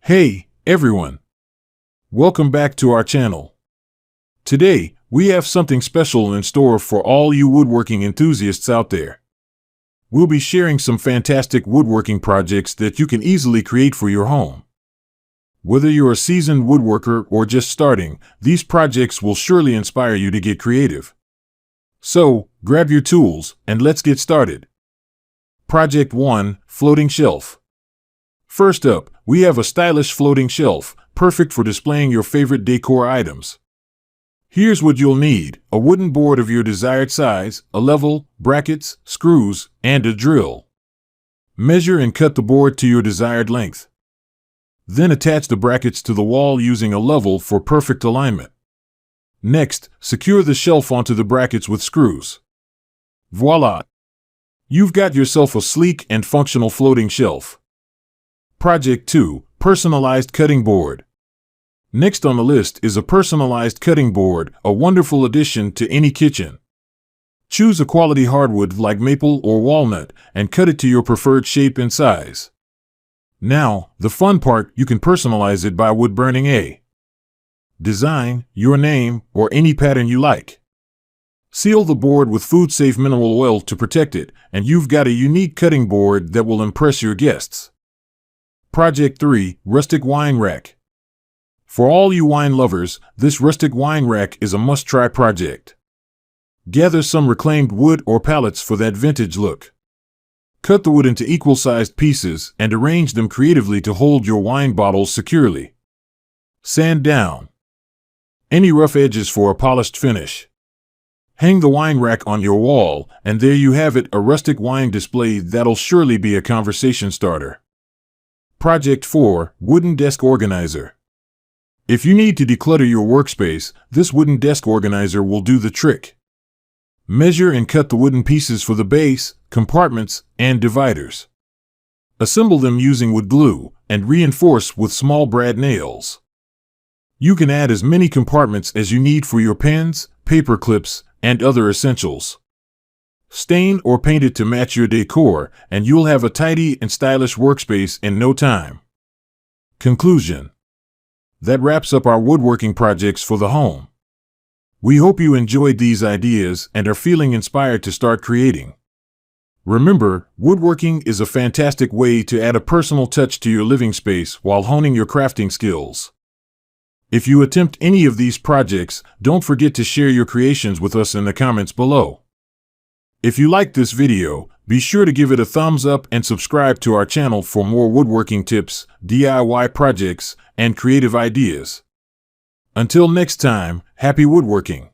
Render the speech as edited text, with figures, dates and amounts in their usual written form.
Hey, everyone! Welcome back to our channel. Today, we have something special in store for all you woodworking enthusiasts out there. We'll be sharing some fantastic woodworking projects that you can easily create for your home. Whether you're a seasoned woodworker or just starting, these projects will surely inspire you to get creative. So, grab your tools and let's get started. Project 1: Floating Shelf. First up, we have a stylish floating shelf, perfect for displaying your favorite decor items. Here's what you'll need: a wooden board of your desired size, a level, brackets, screws, and a drill. Measure and cut the board to your desired length. Then attach the brackets to the wall using a level for perfect alignment. Next, secure the shelf onto the brackets with screws. Voila! You've got yourself a sleek and functional floating shelf. Project 2: Personalized Cutting Board. Next on the list is a personalized cutting board, a wonderful addition to any kitchen. Choose a quality hardwood like maple or walnut and cut it to your preferred shape and size. Now, the fun part: you can personalize it by wood burning a design, your name, or any pattern you like. Seal the board with food-safe mineral oil to protect it, and you've got a unique cutting board that will impress your guests. Project 3: Rustic Wine Rack. For all you wine lovers, this rustic wine rack is a must-try project. Gather some reclaimed wood or pallets for that vintage look. Cut the wood into equal-sized pieces and arrange them creatively to hold your wine bottles securely. Sand down any rough edges for a polished finish. Hang the wine rack on your wall, and there you have it, a rustic wine display that'll surely be a conversation starter. Project 4: Wooden Desk Organizer. If you need to declutter your workspace, this wooden desk organizer will do the trick. Measure and cut the wooden pieces for the base, compartments, and dividers. Assemble them using wood glue and reinforce with small brad nails. You can add as many compartments as you need for your pens, paper clips, and other essentials. Stain or paint it to match your decor, and you'll have a tidy and stylish workspace in no time. Conclusion: that wraps up our woodworking projects for the home. We hope you enjoyed these ideas and are feeling inspired to start creating. Remember, woodworking is a fantastic way to add a personal touch to your living space while honing your crafting skills. If you attempt any of these projects, don't forget to share your creations with us in the comments below. If you liked this video, be sure to give it a thumbs up and subscribe to our channel for more woodworking tips, DIY projects, and creative ideas. Until next time, happy woodworking!